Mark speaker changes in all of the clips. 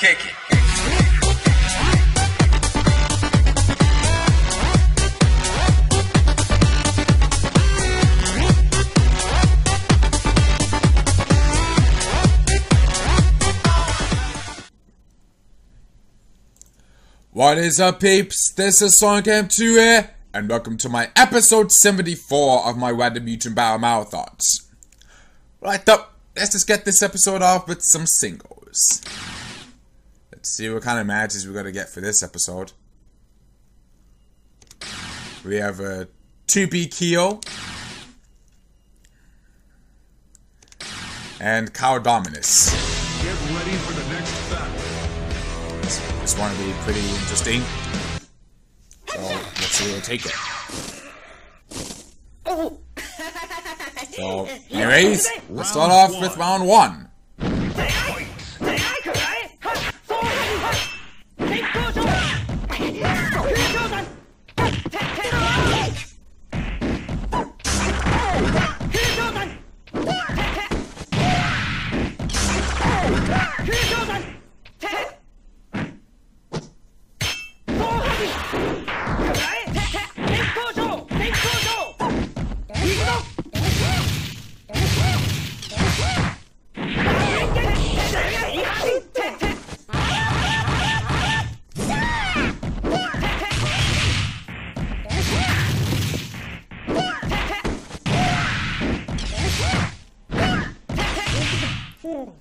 Speaker 1: Kick it.
Speaker 2: What is up, peeps? This is Random M.U.G.E.N here, and welcome to my episode 74 of my Random M.U.G.E.N Battle Marathons. Right up, let's just get this episode off with some singles. Let's see what kind of matches we're gonna get for this episode. We have a 2B Kyo and Cow Dominus.
Speaker 3: Get ready for the next battle.
Speaker 2: This one will be pretty interesting. So let's see where we'll take it. So, anyways, let's start off with round one.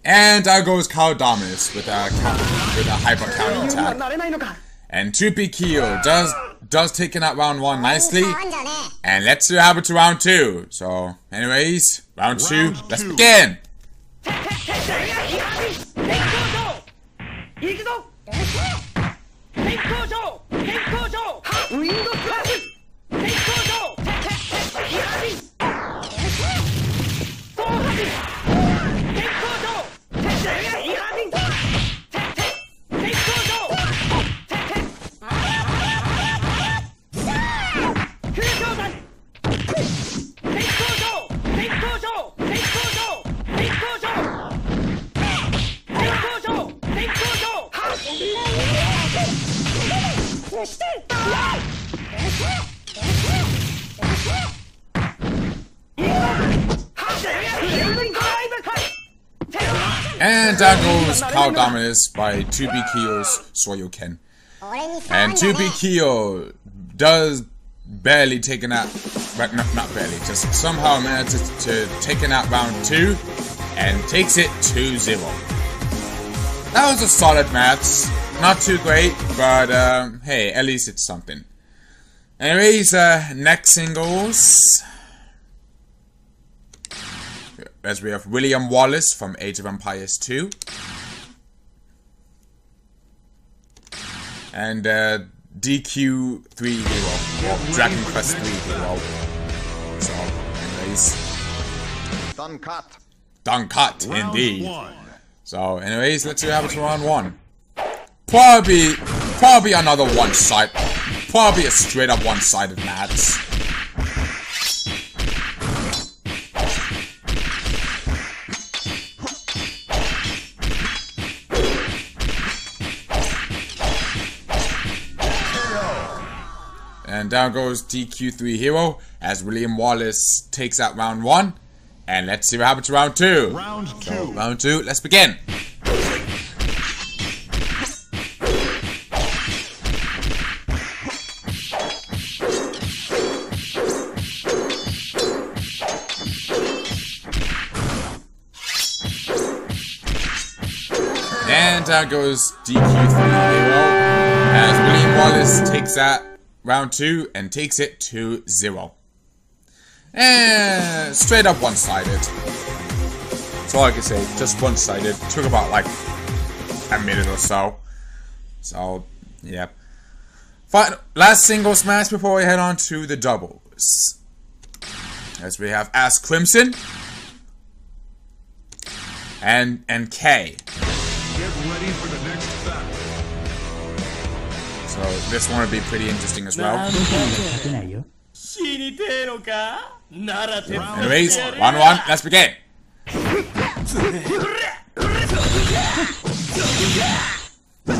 Speaker 2: And there goes Cow Dominus with a hyper counter attack. And 2B Kyo does take in out round one nicely. And let's see what happens to round two. So, anyways, round two, let's begin. And down goes Cow Dominus by 2B Kyo's Soyoken. And 2B Kyo does barely take an out, but not barely, just somehow manages to take an out round two and takes it 2-0. That was a solid match. Not too great, but hey, at least it's something. Anyways, next singles. As we have William Wallace from Age of Empires 2. And DQ3 Hero, or Dragon Quest 3 Hero. So, anyways. Done cut, indeed. So, anyways, let's see what happens for round one. Probably another one-side. Probably a straight-up one-sided match. And down goes DQ3 Hero as William Wallace takes out round one. And let's see what happens to round two. Round two, let's begin. And down goes DQ3 Hero as William Wallace takes out round two and takes it 2-0. And straight up one-sided. That's all I can say, just one-sided. Took about like a minute or so. So, yeah. Last singles match before we head on to the doubles. As we have Ash Crimson and K.
Speaker 3: Get ready for the next battle.
Speaker 2: So this one will be pretty interesting as well. Anyways, round one, let's begin. And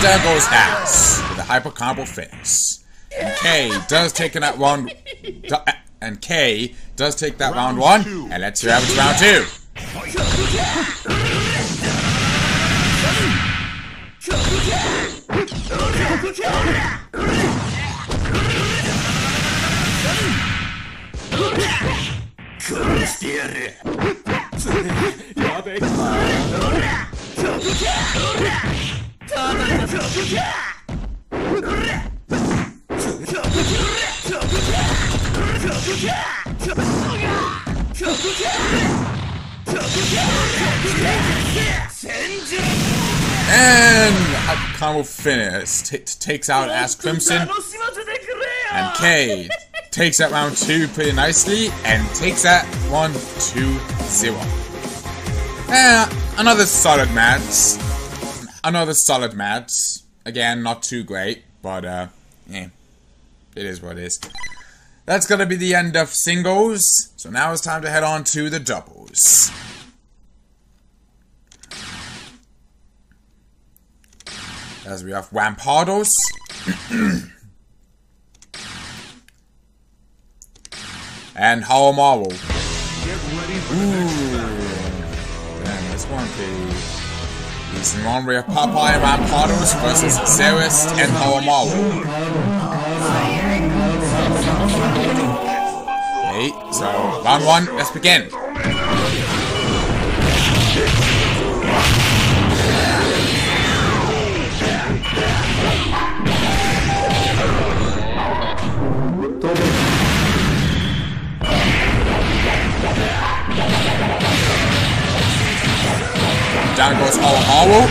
Speaker 2: down goes Ass with a hyper combo finish. And K does take that round. And K does take that round 1, and let's see what happens round 2. And a combo finish takes out Ass Crimson, and K takes that round 2 pretty nicely and takes that 1-2-0. Another solid match. Again, not too great, but yeah, it is what it is. That's gonna be the end of singles. So now it's time to head on to the doubles. As we have Rampardos. And Omalu. Ooh. Damn, this one pretty decent one. We have Popeye and Rampardos versus Zeus and Omalu. Okay, so round 1, let's begin. Down goes Omalu.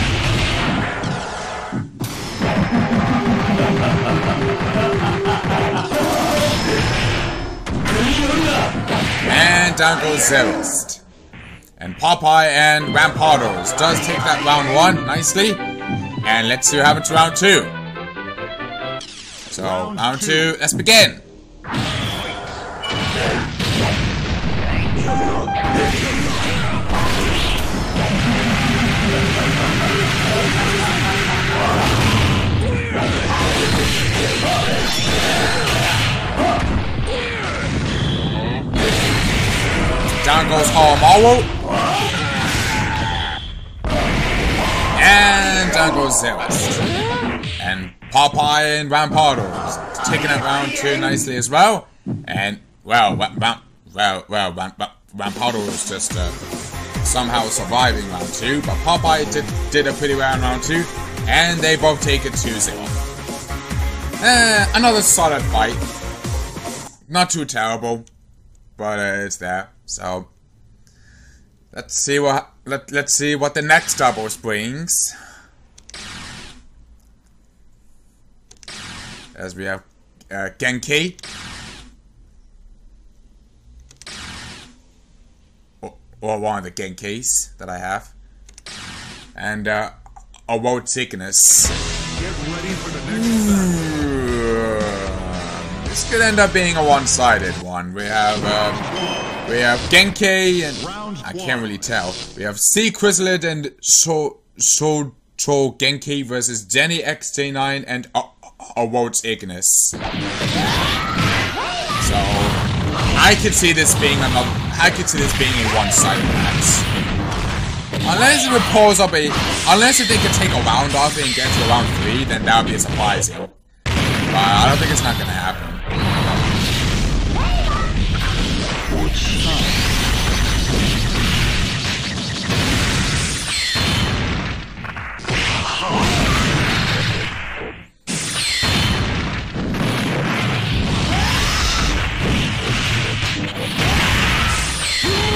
Speaker 2: And down goes Zeus. And Popeye and Rampardos does take that round 1 nicely. And let's see what happens to round 2. So, round 2, let's begin. Down goes Omalu. And down goes Zeus. And Popeye and Rampardos taking that round 2 nicely as well. And well, Rampardos just somehow surviving round 2, but Popeye did a pretty well in round 2, and they both take it 2-0. Another solid fight. Not too terrible, but it's there. So let's see what the next doubles brings. As we have Gangcake, or one of the Gankakes that I have, and a World Sickness.
Speaker 3: Get ready for the next battle.
Speaker 2: This could end up being a one-sided one. We have Gangcake and I can't really tell. We have C Chrysalid and Soul Gangcake versus Jenny XJ9 and a World Sickness. So I could see this being a one-sided match. Unless they could take a round off it and get to round 3, then that would be surprising. But I don't think it's not gonna happen.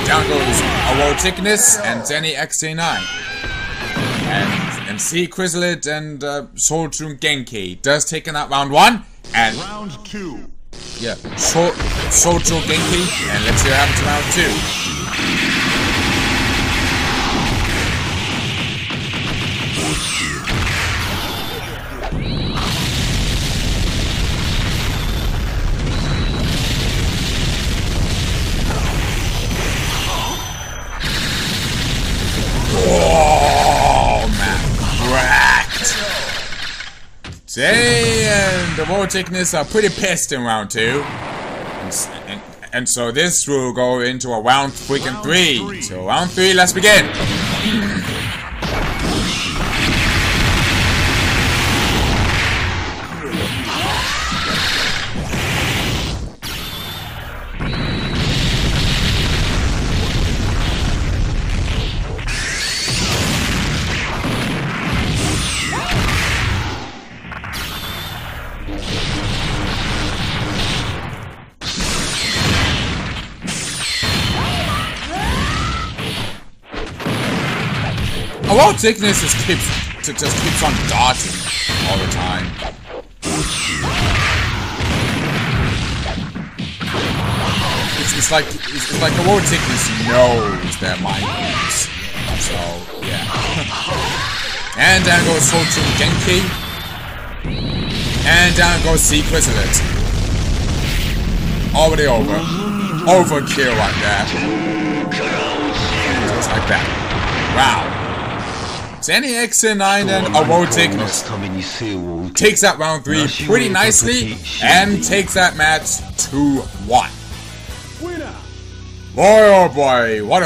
Speaker 2: Down goes a World Sickness and Jenny XJ9. And C Chrysalid and Soul Gangcake does take in that round 1. And
Speaker 3: Round 2.
Speaker 2: yeah, Sojo Genki, and let's see what happens in round 2. Oh man, wrecked! And the Vorticness are pretty pissed in round 2. And so this will go into a round freaking 3. So round 3, let's begin! Vorticness just keeps on dodging all the time. It's like the Vorticness knows their mind moves. So yeah. And down goes Sojo Genki. And down goes Sea Chrysalid. Already over. Overkill right there. Just like that. Wow. Any X9 and a Vorticness takes that round 3 pretty nicely and takes that match 2-1. Boy oh boy, what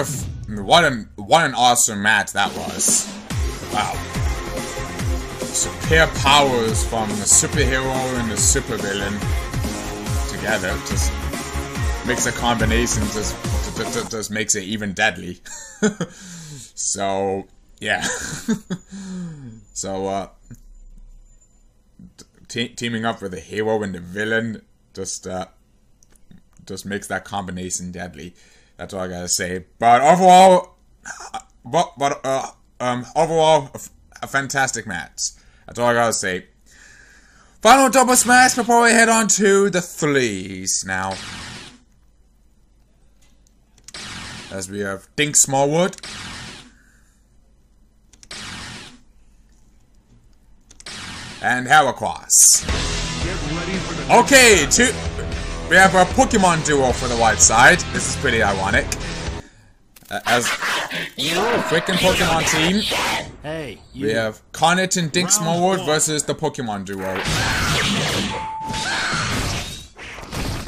Speaker 2: an awesome match that was. Wow. Superior powers from the superhero and the supervillain together just makes a combination just makes it even deadly. So yeah. So, teaming up with the hero and the villain just makes that combination deadly. That's all I gotta say. But overall, overall, a fantastic match. That's all I gotta say. Final double smash before we head on to the 3s now. As we have Dink Smallwood. And Heracross. Okay, we have a Pokemon duo for the white side. This is pretty ironic. As a freaking Pokemon team, we have Carnage and Dink Smallwood versus the Pokemon duo.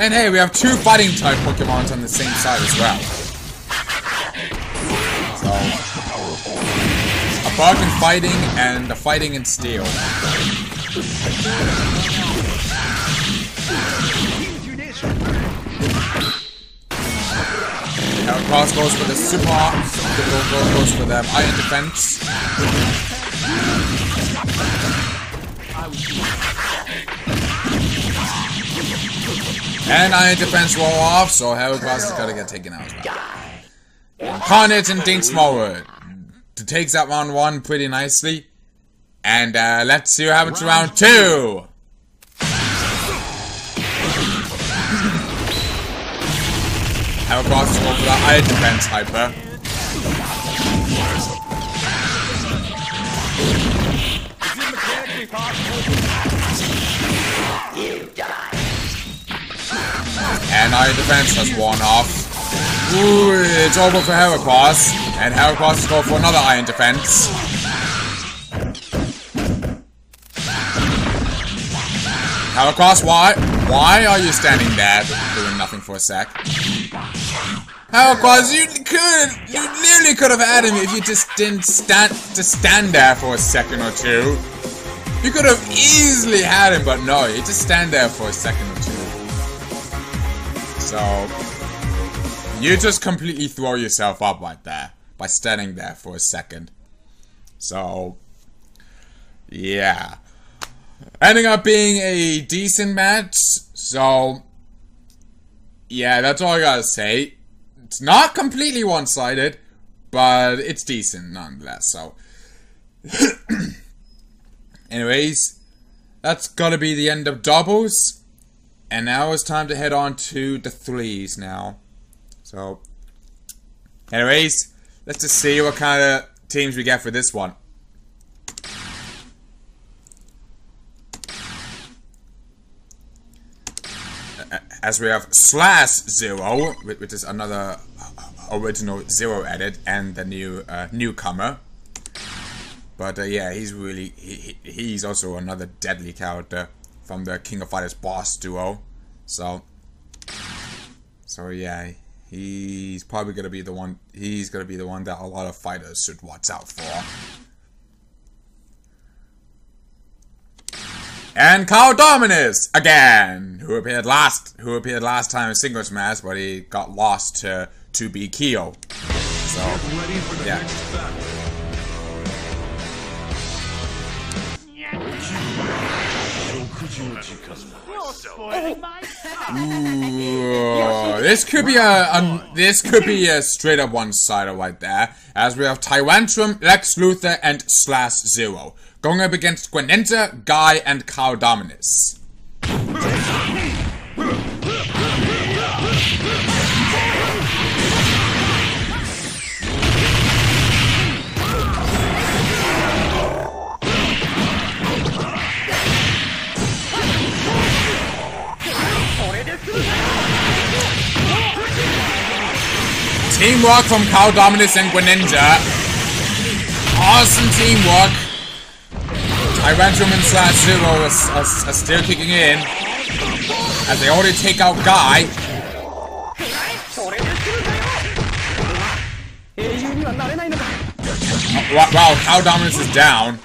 Speaker 2: And hey, we have 2 fighting type Pokemons on the same side as well. So, a bug in fighting and a fighting in steel. Heracross goes for the super, goes for the iron defense. And iron defense roll off, so Heracross is gonna get taken out as well. Carnage and Dink Smallwood takes that round 1 pretty nicely. And let's see what happens to round 2. Heracross is going for the iron defense hyper. And iron defense has worn off. Ooh, it's over for Heracross. And Heracross is going for another iron defense. Heracross, why are you standing there doing nothing for a sec? Heracross, you literally could have had him if you just didn't stand there for a second or 2. You could have easily had him, but no, you just stand there for a second or 2. So, you just completely throw yourself up right there by standing there for a second. So, yeah. Ending up being a decent match, so yeah, that's all I gotta say. It's not completely one-sided, but it's decent nonetheless, so. Anyways, that's gotta be the end of doubles. And now it's time to head on to the threes now. So, anyways, let's just see what kind of teams we get for this one. As we have /0, which is another original Zero edit, and the new newcomer. But yeah, he's also another deadly character from the King of Fighters boss duo. So yeah, he's probably gonna be the one. He's gonna be the one that a lot of fighters should watch out for. And Carl Dominus again, who appeared last time in singles match, but he got lost to 2B Kyo. So yeah. Ooh, this could be a straight up one-sider right there, as we have Tyrantrum, Lex Luthor, and /0 going up against Greninja, Guy, and Carl Dominus. Teamwork from Carl Dominus and Greninja. Awesome teamwork. Tyrantrum and /0 are still kicking in, as they already take out Guy. Wow, Carl Dominus is down.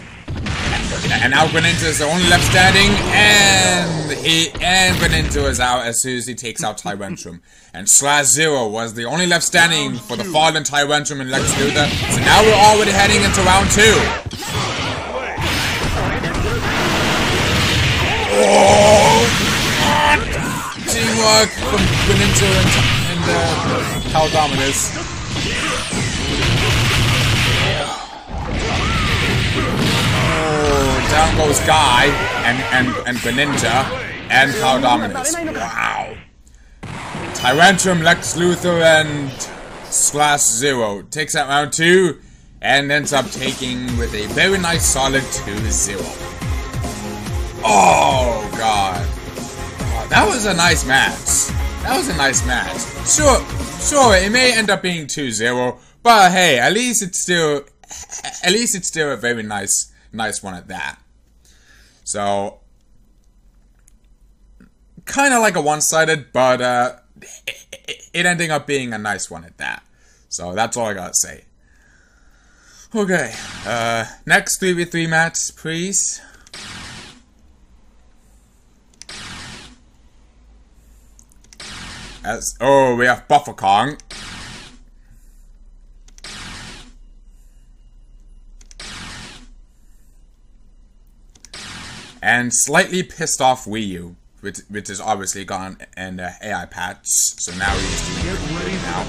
Speaker 2: And now Greninja is the only left standing, and Greninja is out as soon as he takes out Tyrantrum. And /0 was the only left standing for the fallen Tyrantrum and Lex Luthor. So now we're already heading into round 2. Oh! Teamwork from Greninja and Carl Dominus. Down goes Guy and Greninja and Carl Dominus. Wow. Tyrantrum, Lex Luthor, and /0 takes out round 2 and ends up taking with a very nice solid 2-0. Oh god. Oh, that was a nice match. That was a nice match. Sure, it may end up being 2-0, but hey, at least it's still a very nice one at that. So, kind of like a one-sided, but it ending up being a nice one at that. So that's all I gotta say. Okay, next 3v3 match, please. We have Buffer Kong. And slightly pissed off Wii U, which is obviously gone in the AI patch, so now he's doing it now.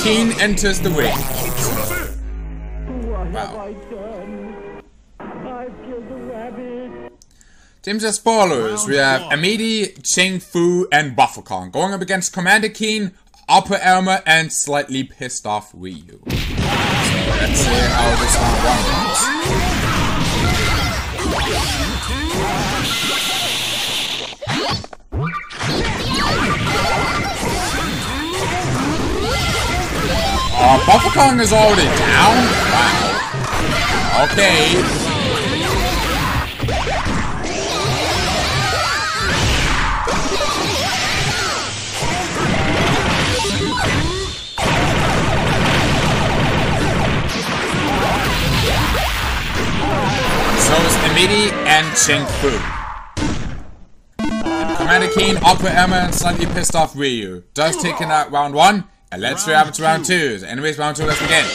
Speaker 2: Keen enters the ring. Wow. Teams as follows. We have Amidi, Cheng Fu, and Buffer Kong going up against Commander Keen, Upper Elmer, and slightly pissed off Wii U. So let's see how this one runs. Buffer Kong is already down? Wow. Okay. So is Amidi and Cheng Fu. And Commander Keen, Upper Emma, and slightly pissed off Ryu. Does taking out round 1, and let's see what happens to round 2. So anyways, round 2, let's begin.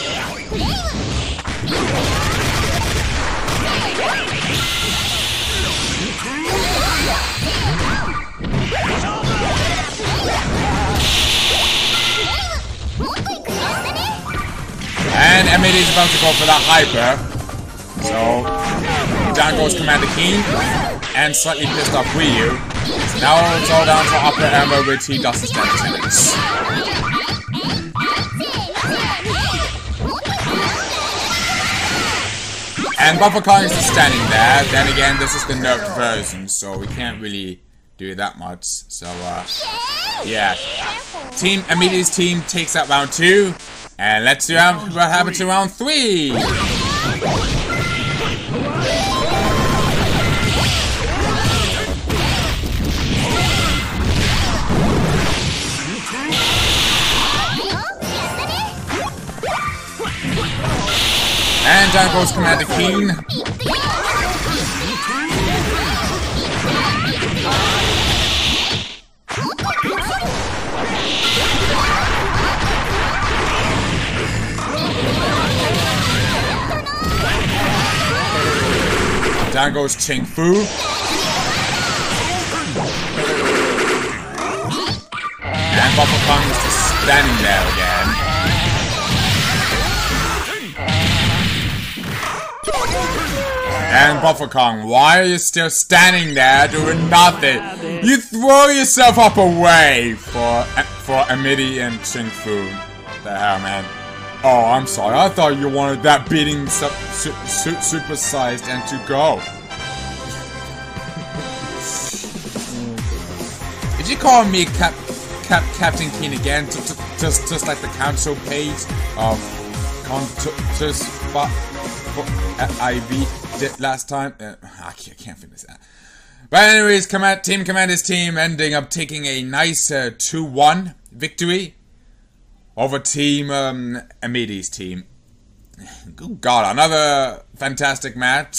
Speaker 2: M.U.G.E.N is about to go for that hyper. So, down goes Commander Keen. And slightly pissed off Ryu. So now it's all down to upper ammo, which he doesn't stand a chance. And Buffer Kong is just standing there. Then again, this is the nerfed version, so we can't really do that much. So, yeah. Team M.U.G.E.N's team takes out round 2. And let's see what happens to round 3. And down goes Commander Keen. Down goes Ching Fu. And Buffer Kong is just standing there again. And Buffer Kong, why are you still standing there doing nothing? You throw yourself up away for M.U.G.E.N and Ching Fu. What the hell, man? Oh, I'm sorry. I thought you wanted that beating supersized and to go. Did you call me Captain Keen again? Just like the council page of IV did last time. I can't finish that. But anyways, Team Commander's team ending up taking a nice 2-1 victory over Team M.U.G.E.N's team. Good God, another fantastic match.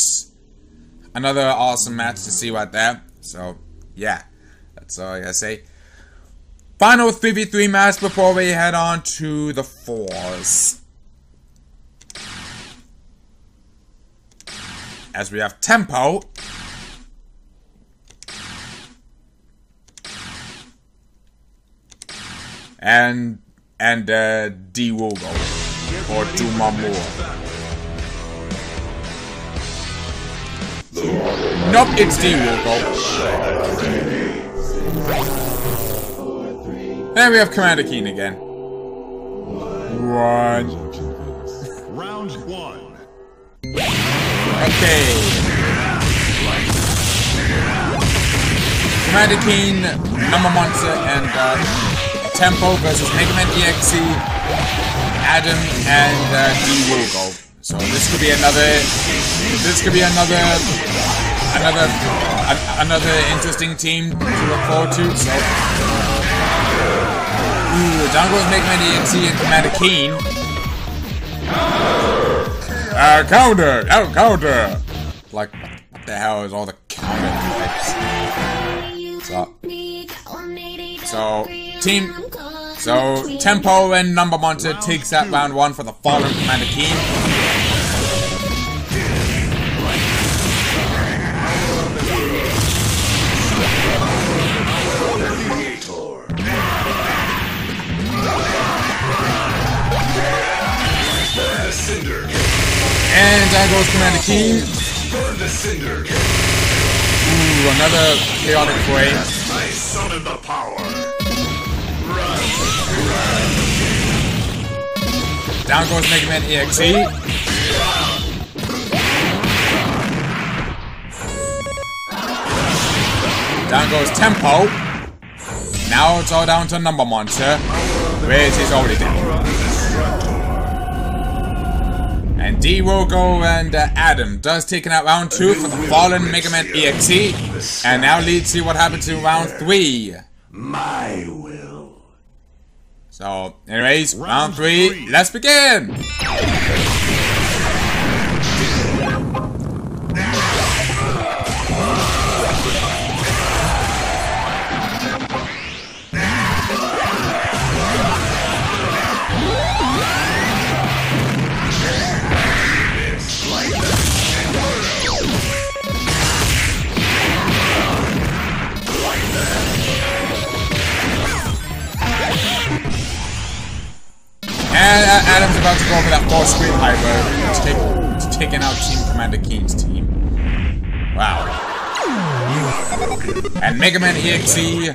Speaker 2: Another awesome match to see right there. So, yeah. That's all I gotta say. Final 3v3 match before we head on to the 4s. As we have Tempo. And D-Wogo. Or Dumamour. Nope, it's D-Wogo. And we have Commander Keen again. Round
Speaker 3: 1.
Speaker 2: Okay. Commander Keen, Number Monster, and Tempo versus Mega Man EXE, Adam, and D-Wogo. So this could be another interesting team to look forward to. So, down goes Mega Man EXE and Commander Keen. Counter! Counter! Like, what the hell is all the counter types? So, Tempo and Number Monster takes that round 1 for the fallen Commander Keen. And down goes Commander Keen. Ooh, another chaotic frame.
Speaker 3: I summon the power.
Speaker 2: Down goes Mega Man EXE. Down goes Tempo. Now it's all down to Number Monster, which is already dead. And D-Wogo and Adam does taking out round 2 for the fallen Mega Man EXE. And now let's see what happens in round 3.
Speaker 3: My will.
Speaker 2: So, anyways, round 3, let's begin! And Adam's about to go for that full screen hyper, taking out Team Commander Keen's team. Wow. And Mega Man EXE,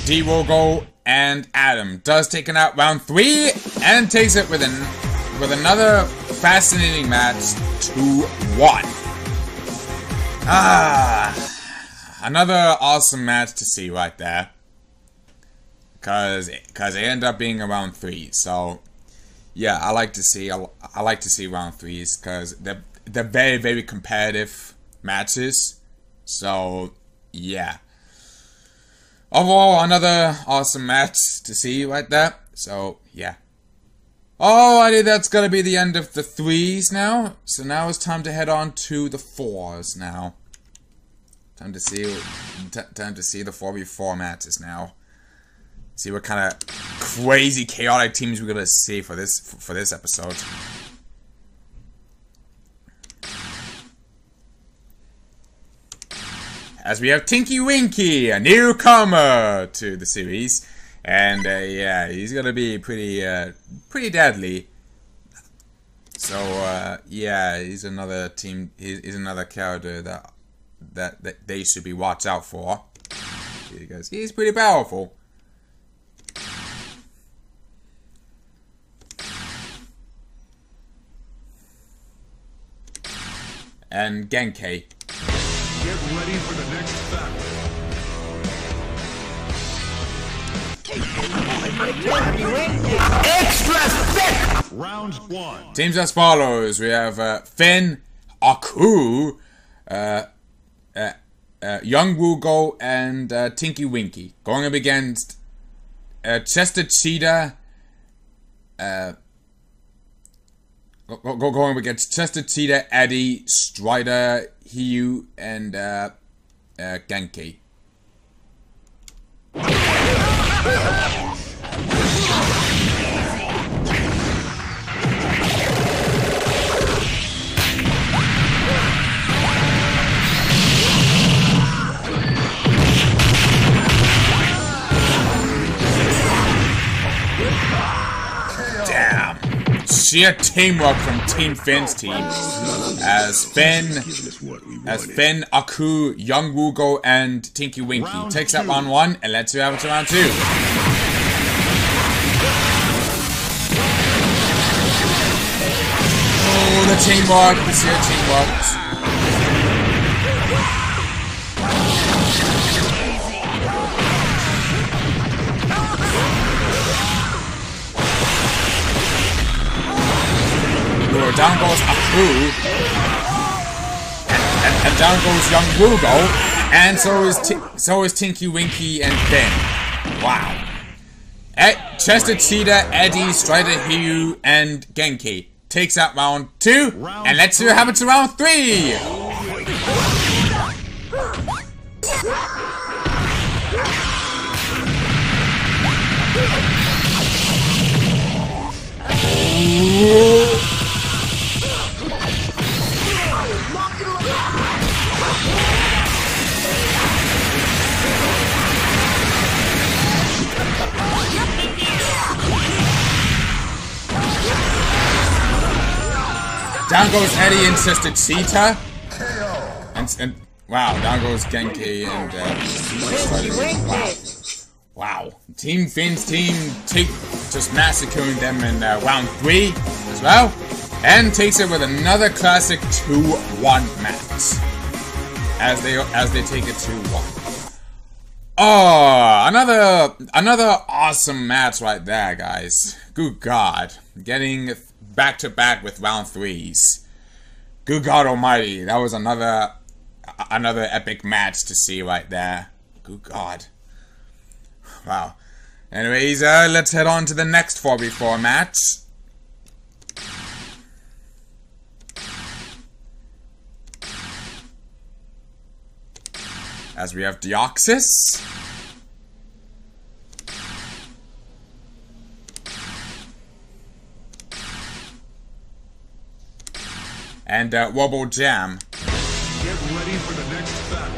Speaker 2: D-Wogo, and Adam does taking out round 3 and takes it with another fascinating match, 2-1. Another awesome match to see right there. Cause it ended up being a round 3, so yeah, I like to see round 3s because they're very, very competitive matches. So yeah, overall another awesome match to see right there. So yeah. Alrighty, that's gonna be the end of the 3s now. So now it's time to head on to the 4s now. Time to see the 4v4 matches now. See what kind of crazy, chaotic teams we're gonna see for this episode. As we have Tinky Winky, a newcomer to the series, and yeah, he's gonna be pretty deadly. So yeah, he's another team. He's another character that they should be watched out for because he's pretty powerful. And Gangcake.
Speaker 3: Get ready for the next battle.
Speaker 1: Extra thick!
Speaker 3: Round 1.
Speaker 2: Teams as follows. We have Finn, Aku, Young Woogo, and Tinky Winky. Going up against Chester Cheetah, going up against Chester Cheetah, Eddie, Strider, Hiyu, and Genki. Damn. Sheer teamwork from Team Finn's team. As Finn, Aku, Young Woogo, and Tinky Winky takes up round 1, and let's see what happens to round 2. Oh, the teamwork, the sheer teamwork. Down goes Aku, and down goes Young Woogo, and so is Tinky Winky and Finn. Wow. Chester Cheetah, Eddie, Strider, Hiyu, and Genki takes out round 2, and let's see what happens to round 3. Down goes Eddie and Sister Cheetah. And wow, down goes Genki and wow. Team Finn's team just massacring them in round 3 as well. And takes it with another classic 2-1 match. As they take it 2-1. Oh, another awesome match right there, guys. Good God. Getting back to back with round 3s. Good God Almighty, that was another epic match to see right there. Good God. Wow. Anyways, let's head on to the next 4v4 match. As we have Deoxys. And Wobble Jam.
Speaker 3: Get ready for the next battle.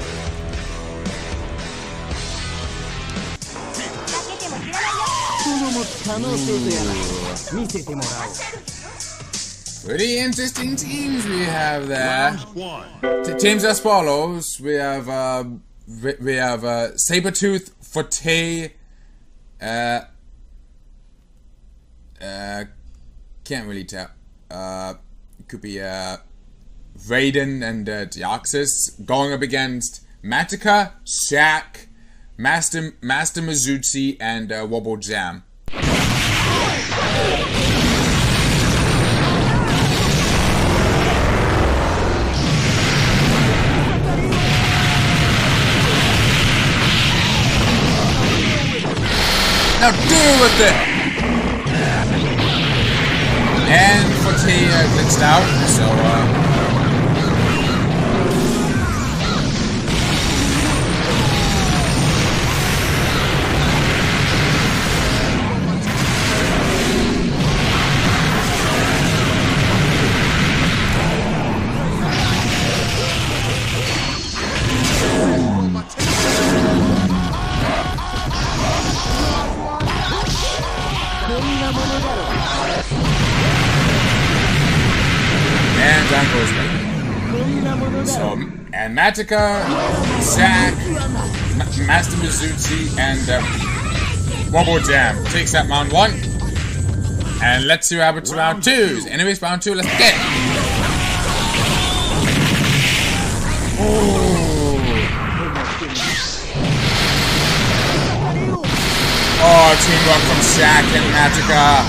Speaker 2: Pretty interesting teams we have there.
Speaker 3: Round 1.
Speaker 2: Teams as follows. We have Sabretooth, Forte, can't really tell. It could be Raiden and Deoxys going up against Matica, Shaq, Master M.U.G.E.N and Wobble Jam. Now deal with it! And Forte glitched out, so and down goes me. So, and Matica, Shaq, Master M.U.G.E.N and Wobble Jam takes that round 1. And let's see what happens to round 2. Anyways, round 2, let's get it. Oh, teamwork from Shaq and Matica.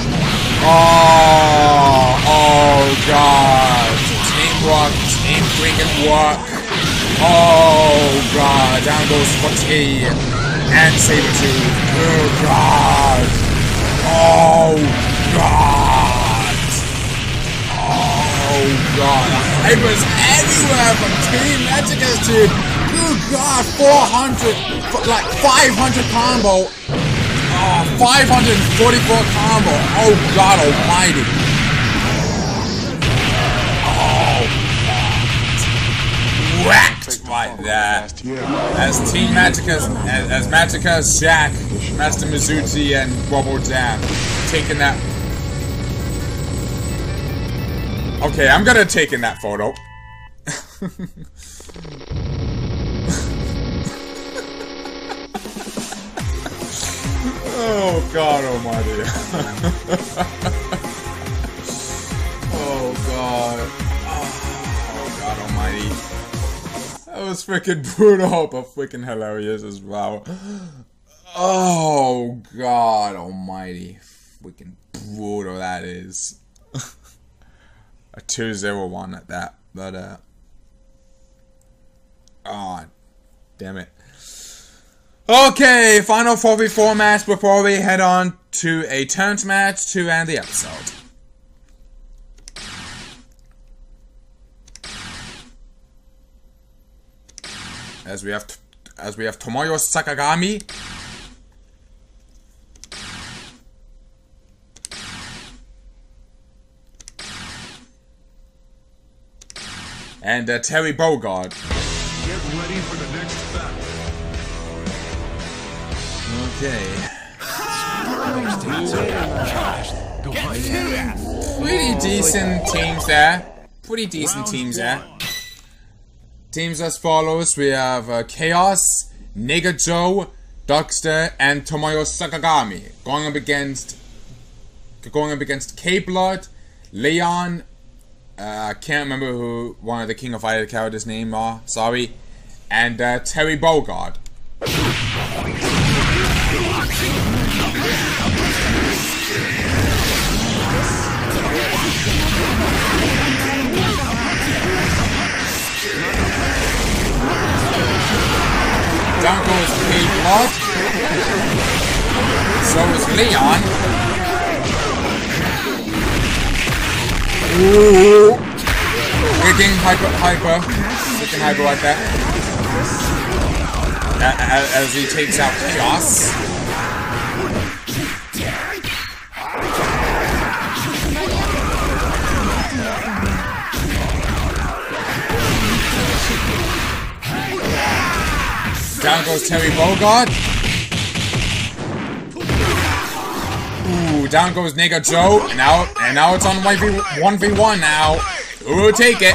Speaker 2: Oh god. Teamwork, team freaking work. Oh god. Down goes Forte and Sabretooth. Oh god. Oh god. Oh god. Hypers everywhere from Team Machica's team. Good god. 400, like 500 combo. 544 combo. Oh god almighty. Oh god. Whacked right there. As Team Machica's, as Machica's Shaq, Master M.U.G.E.N and Wobble Jam taking that. Okay, I'm gonna take in that photo. Oh god almighty. Oh god. Oh god almighty. That was freaking brutal, but freaking hilarious as well. Oh god almighty. Freaking brutal that is. A 2-0-1 at that. But oh damn it. Okay, final 4v4 match before we head on to a turns match to end the episode. As we have Tomoyo Sakagami and Terry Bogard.
Speaker 3: Get ready for the next battle.
Speaker 2: Okay.
Speaker 3: Go
Speaker 2: Pretty decent teams there. Pretty decent teams there. Teams as follows. We have Chaos, Nigga Joe, Duckster, and Tomoyo Sakagami going up against K-Blood, Leon. I can't remember who one of the King of Fighters characters' name are. Sorry, and Terry Bogard. Down goes K-Blood. So is Leon. Ooh. Wigging hyper. Freaking hyper like that. As he takes out Chaos. Down goes Terry Bogard. Ooh, Ooh, down goes Nigga Joe. And now it's on 1v1 now. Ooh, take it.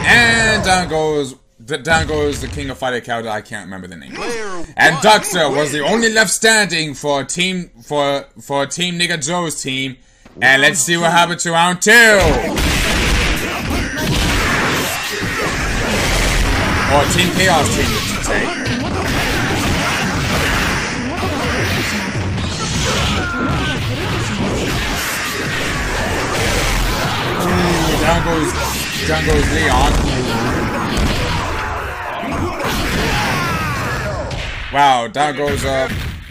Speaker 2: And down goes the King of Fighter character. I can't remember the name. And Duckster was the only left standing for Team Nigga Joe's team. And let's see what happens to round 2. Or Team Chaos team, you should say. Ooh, down goes Leon. Wow, down goes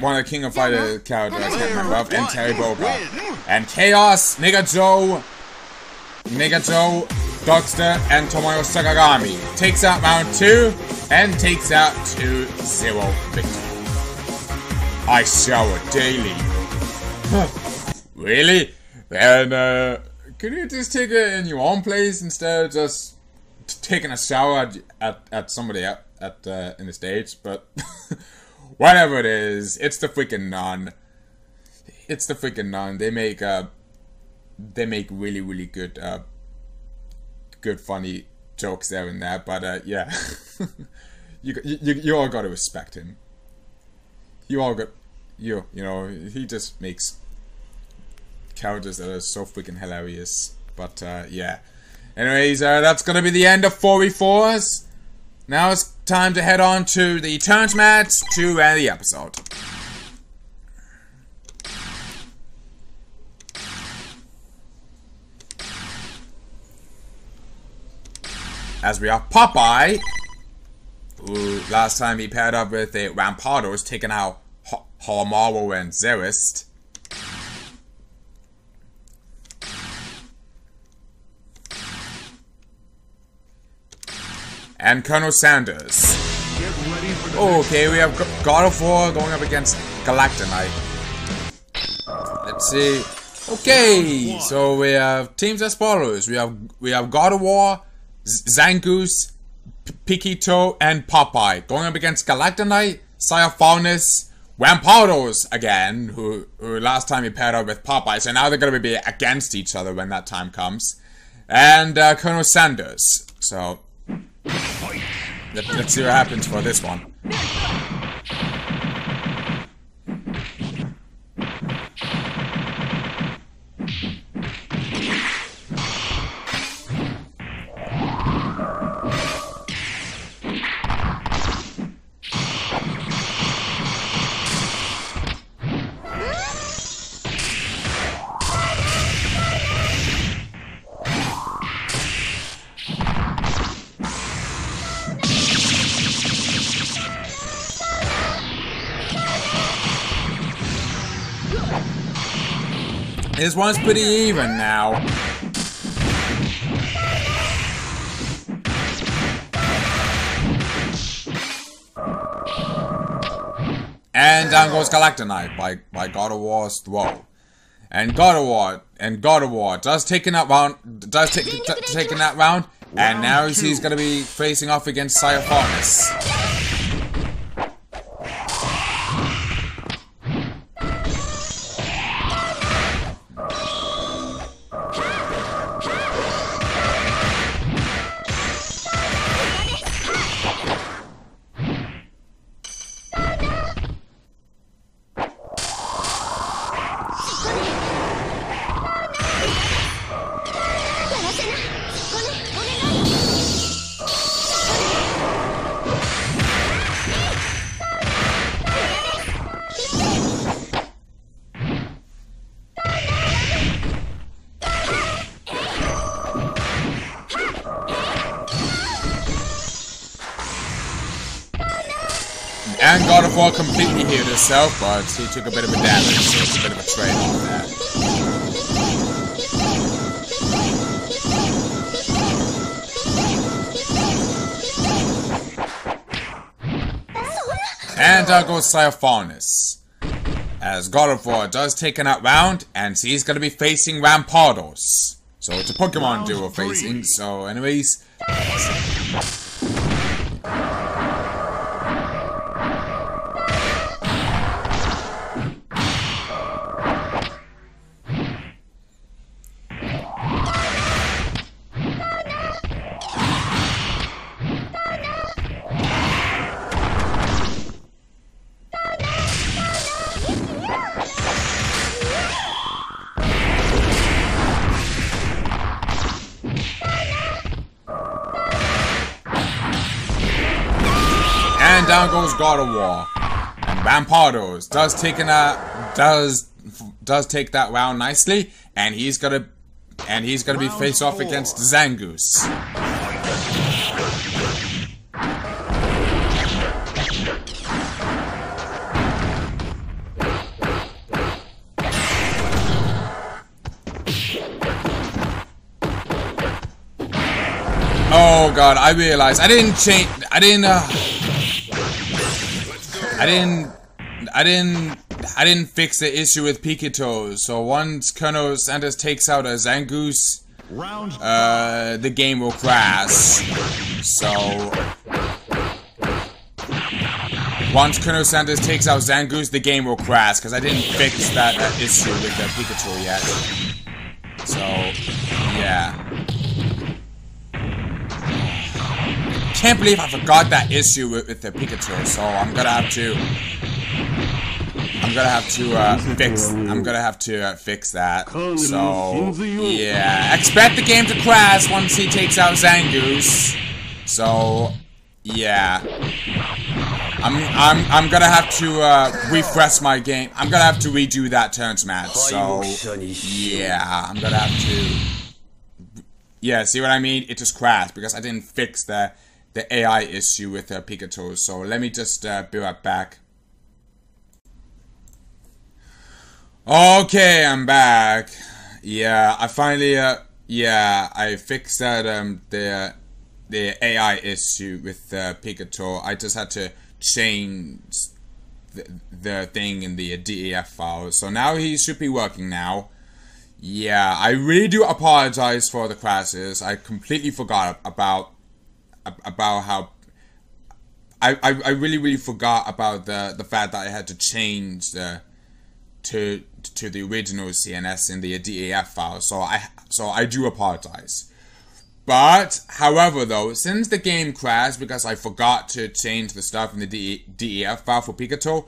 Speaker 2: one of the King of Fighter characters I can't remember of, and Terry Boga. And Chaos, Nigga Joe, Dogster, and Tomoyo Sakagami takes out round 2 and takes out 2-0 victory. I shower daily. Really? And could you just take it in your own place instead of just taking a shower at somebody in the stage? But whatever it is, it's the freaking nun. It's the freaking nun. They make really, really good funny jokes there and that. But yeah, you all gotta respect him. You know, he just makes characters that are so freaking hilarious. But yeah. Anyways, that's gonna be the end of 4v4s. Now it's time to head on to the tournament match to end the episode. As we have Popeye, who last time he paired up with a Rampardos, taking out Omalu and Zerist. And Colonel Sanders. Okay, we have God of War going up against Galactonite. Let's see. Okay, so we have teams as follows. We have God of War, Zangoose, Pikito, and Popeye going up against Galactonite, Syophonus, Rampardos again, who last time he paired up with Popeye, so now they're gonna be against each other when that time comes, and Colonel Sanders. So let's see what happens for this one. This one's pretty even now. And down goes Galactonite by God of War's throw. And God of War does taking that round, and now he's gonna be facing off against Syophonus. And God of War completely healed himself, but he took a bit of a damage, so it's a bit of a trade-off there. And down goes Syophonus, as God of War does take an out round, and he's going to be facing Rampardos. So it's a Pokemon duo facing. So anyways. And down goes God of War. And Vampardos does take that round nicely, and he's gonna be face off against Zangoose. Oh god, I realized I didn't fix the issue with Pikachu. So once Colonel Sanders takes out a Zangoose, the game will crash. So once Colonel Sanders takes out Zangoose, the game will crash because I didn't fix that issue with the Pikachu yet. So yeah. Can't believe I forgot that issue with the Pikachu, so I'm gonna have to fix that. So yeah, expect the game to crash once he takes out Zangoose. So yeah, I'm gonna have to refresh my game. I'm gonna have to redo that turns match. So yeah, I'm gonna have to. Yeah, see what I mean? It just crashed because I didn't fix the AI issue with Pikachu. So let me just be right back. Okay, I'm back. Yeah, I finally I fixed that the AI issue with Pikachu. I just had to change the thing in the DEF file. So now he should be working now. Yeah, I really do apologize for the crashes. I completely forgot about how I really forgot about the fact that I had to change to the original CNS in the DEF file. So I do apologize. But however though, since the game crashed because I forgot to change the stuff in the DEF file for Pikachu,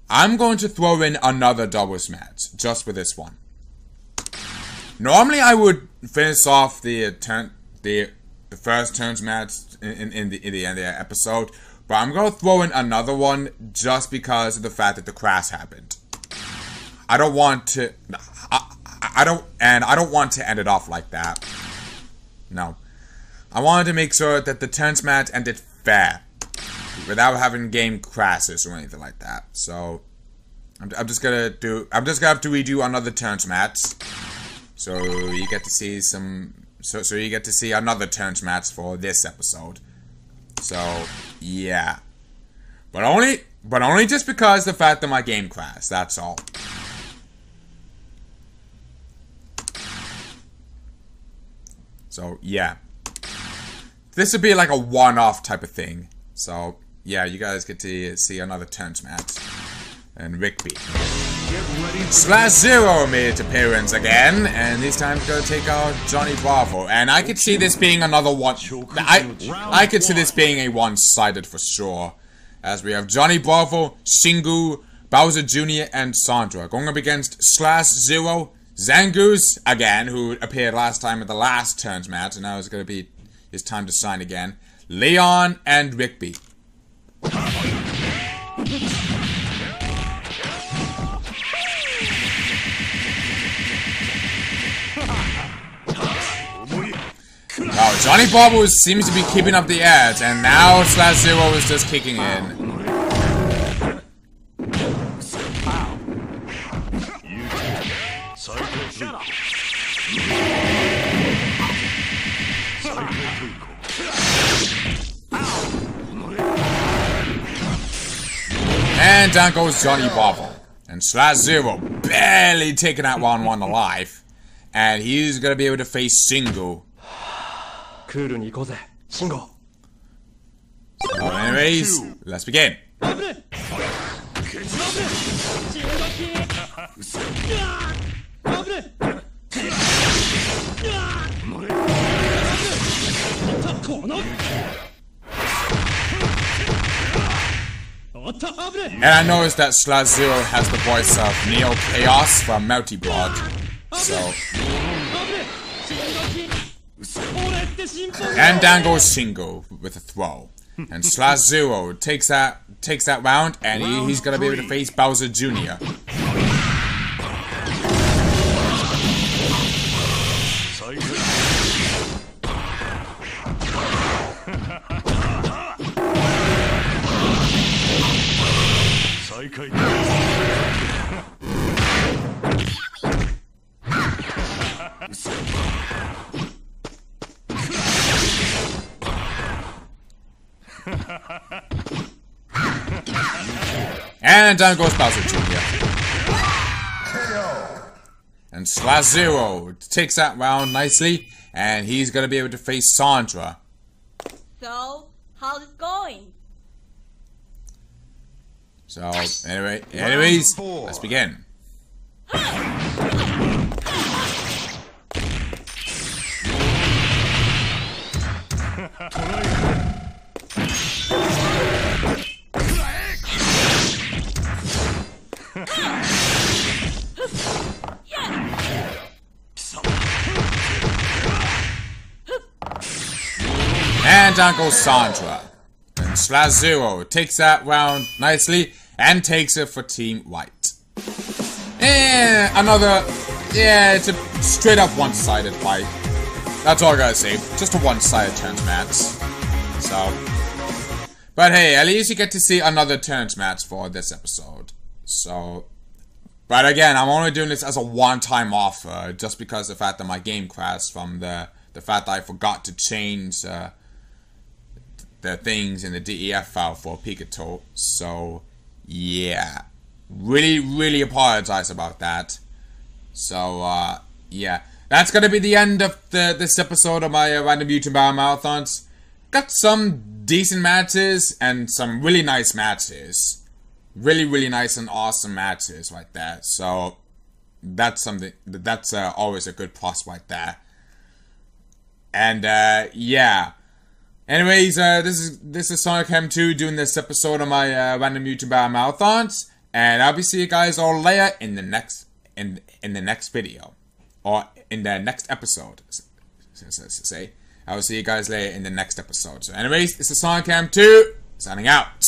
Speaker 2: I'm going to throw in another doubles match just for this one. Normally I would finish off the first turns match in the episode, but I'm gonna throw in another one just because of the fact that the crash happened. I don't want to. I don't want to end it off like that. No, I wanted to make sure that the turns match ended fair, without having game crashes or anything like that. So I'm just gonna have to redo another turns match. So you get to see some. So you get to see another turns match for this episode. So yeah, but only just because the fact that my game crashed. That's all. So yeah, this would be like a one-off type of thing. So yeah, you guys get to see another turns match. And Rigby. Slash Zero made its appearance again, and this time it's gonna take out Johnny Bravo. And I could see this being another one. I could see this being a one-sided for sure, as we have Johnny Bravo, Shingu, Bowser Jr., and Sandra going up against Slash Zero, Zangoose again, who appeared last time at the last turns match, and now it's gonna be his time to shine again. Leon and Rigby. Oh, Johnny Bravo seems to be keeping up the edge, and now Slash Zero is just kicking in. And down goes Johnny Bravo. And Slash Zero barely taking out 1-1 alive. and he's gonna be able to face Shingo. So anyways, let's begin. And I noticed that /0 has the voice of Neo Chaos from Melty Blood. So. And down goes Shingo with a throw. And /0 takes that round, and he's gonna be able to face Bowser Jr. And down goes Bowser Jr. And /0 takes that round nicely, and he's gonna be able to face Sandra.
Speaker 1: So, how's it going?
Speaker 2: So, anyways, let's begin. And down goes Sandra. And /0 takes that round nicely and takes it for Team White. And another, it's a straight up one-sided fight. That's all I gotta say. Just a one-sided turns match. So, but hey, at least you get to see another turns match for this episode. So, but again, I'm only doing this as a one-time offer, just because of the fact that my game crashed from the fact that I forgot to change the things in the DEF file for Pikachu. So, yeah. Really apologize about that. So, yeah. That's gonna be the end of this episode of my Random M.U.G.E.N Battle Marathons. Got some decent matches and some really nice matches. Really nice and awesome matches right there. So, that's something, that's always a good plus right there. And, yeah. Anyways, this is Sonic M2 doing this episode of my Random M.U.G.E.N Battle Marathons. And I'll be seeing you guys all later in the next video, or in the next episode. I will see you guys later in the next episode. So, anyways, this is Sonic M2 signing out.